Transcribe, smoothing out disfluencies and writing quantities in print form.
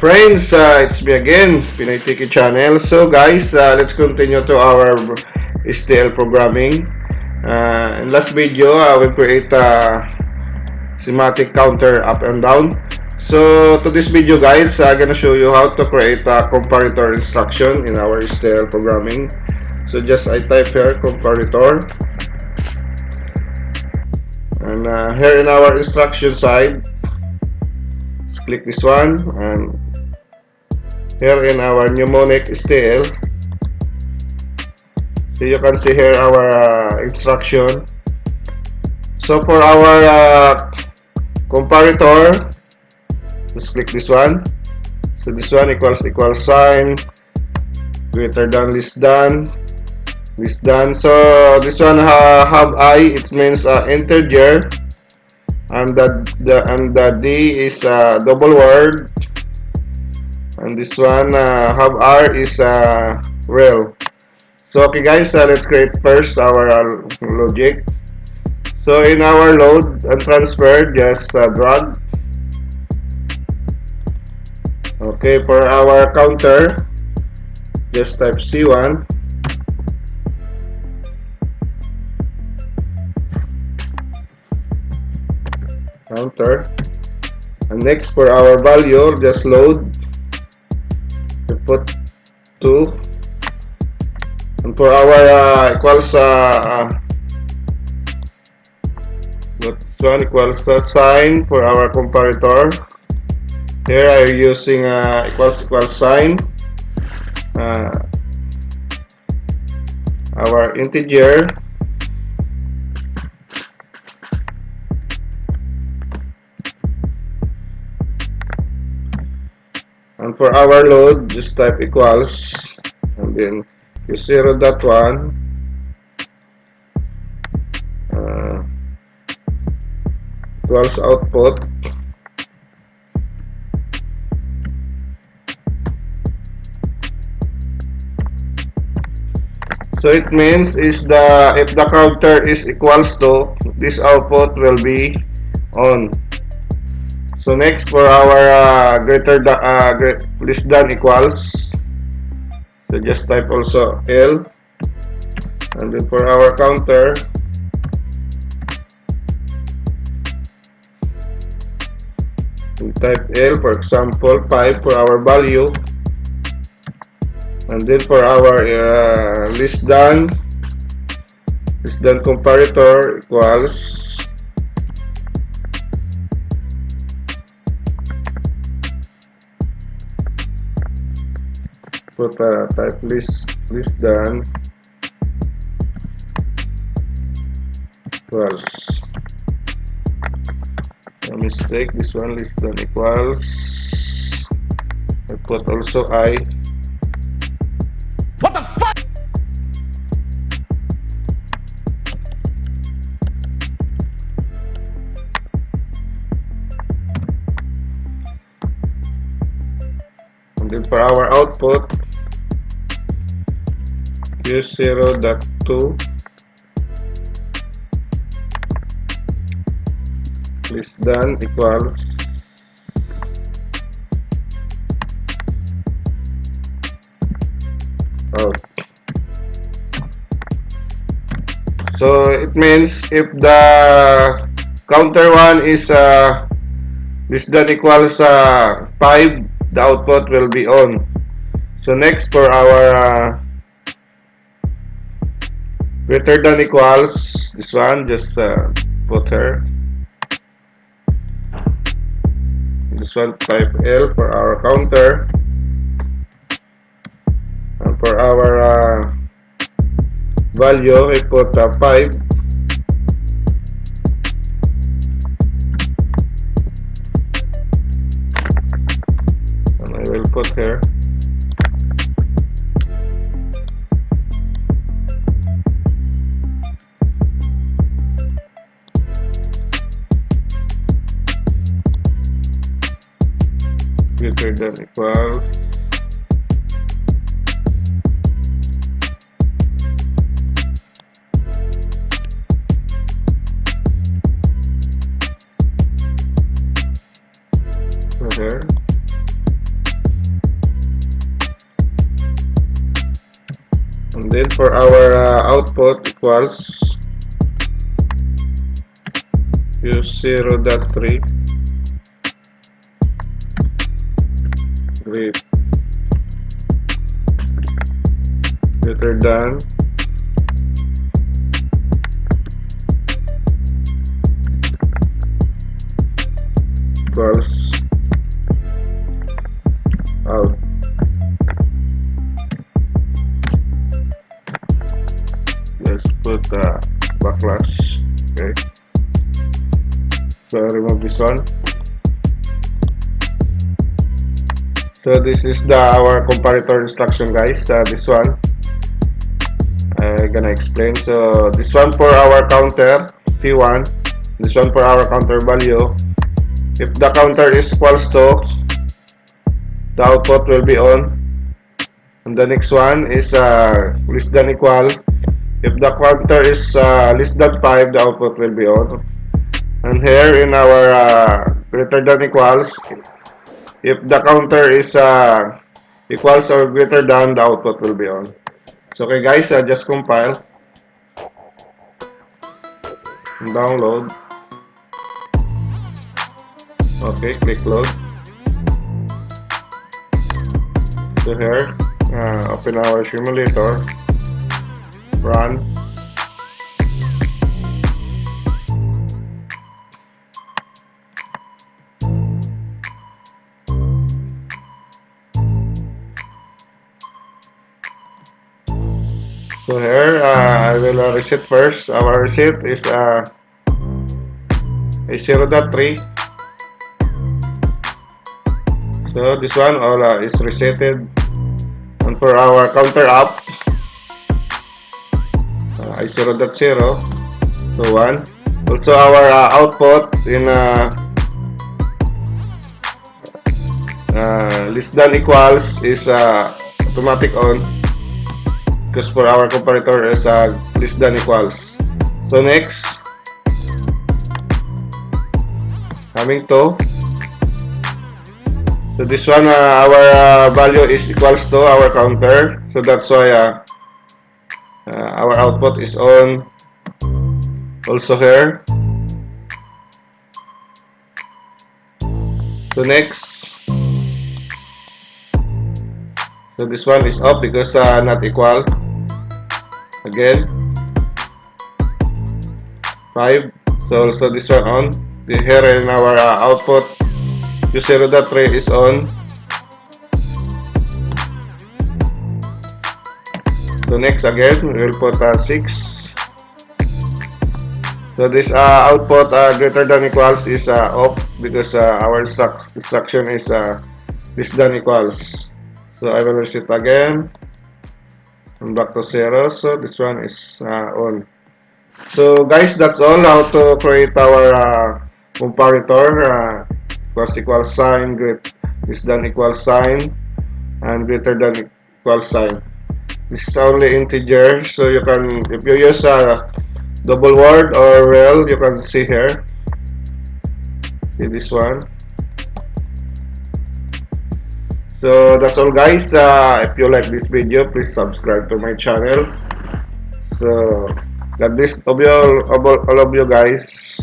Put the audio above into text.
friends, it's me again, Pinay Tiki Channel. So guys, let's continue to our STL programming. In last video, we create a schematic counter up and down. So to this video guys, I'm gonna show you how to create a comparator instruction in our STL programming. So just I type here comparator, and here in our instruction side, click this one, and here in our mnemonic STL, so you can see here our instruction. So for our comparator, just click this one. So this one equals sign, greater than, less than, less than. So this one have I, it means integer, and the D is double word, and this one have R is real. So okay guys, let's create first our logic. So in our load and transfer, just drag. Okay, for our counter, just type C1. Counter. And next for our value, just load. We put 2. And for our equals one equals sign for our comparator. Here I am using equals sign. Our integer. And for our load, just type equals, and then you 0.1 equals output. So it means if the counter is equals to, this output will be on. So next for our less than equals, so just type also L, and then for our counter, we type L, for example 5 for our value, and then for our less than comparator equals put type less than equals, a mistake, this one less than equals, I put also I. What the fuck? And then for our output, use 0.2 less than equals out. So it means if the counter one is less than equals 5, the output will be on. So next for our greater than equals, this one just put here. This one type L for our counter, and for our value we put 5. And I will put here greater than equals here. And then for our output equals Q0.3 greater than equals out. Let's put backlash. Okay. So remove this one. So this is our comparator instruction, guys. This one I'm gonna explain. So this one for our counter P1. This one for our counter value. If the counter is equals to, the output will be on. And the next one is less than equal. If the counter is less than 5, the output will be on. And here in our greater than equals, if the counter is equals or greater than, the output will be on. So okay guys, just compile and download. Okay, click load. So here, open our simulator, run. So here, I will reset first. Our reset is 0.3. So this one all is resetted. And for our counter up, is 0.0. So 1. Also our output in less than equals is automatic on, because for our comparator is less than equals. So next, coming to, so this one our value is equals to our counter, so that's why our output is on. Also here. So next, so this one is off because not equal. Again 5. So also this one on. Here in our output Q0.3 is on. So next again we will put 6. So this output greater than equals is off because our instruction is less than equals. So I will reset again and back to 0. So this one is on. So guys, that's all how to create our comparator, equals sign, less than equals sign, and greater than equals sign. This is only integer, so you can, if you use double word or real, you can see here. See this one. So that's all guys. If you like this video, please subscribe to my channel. So God bless all of you guys.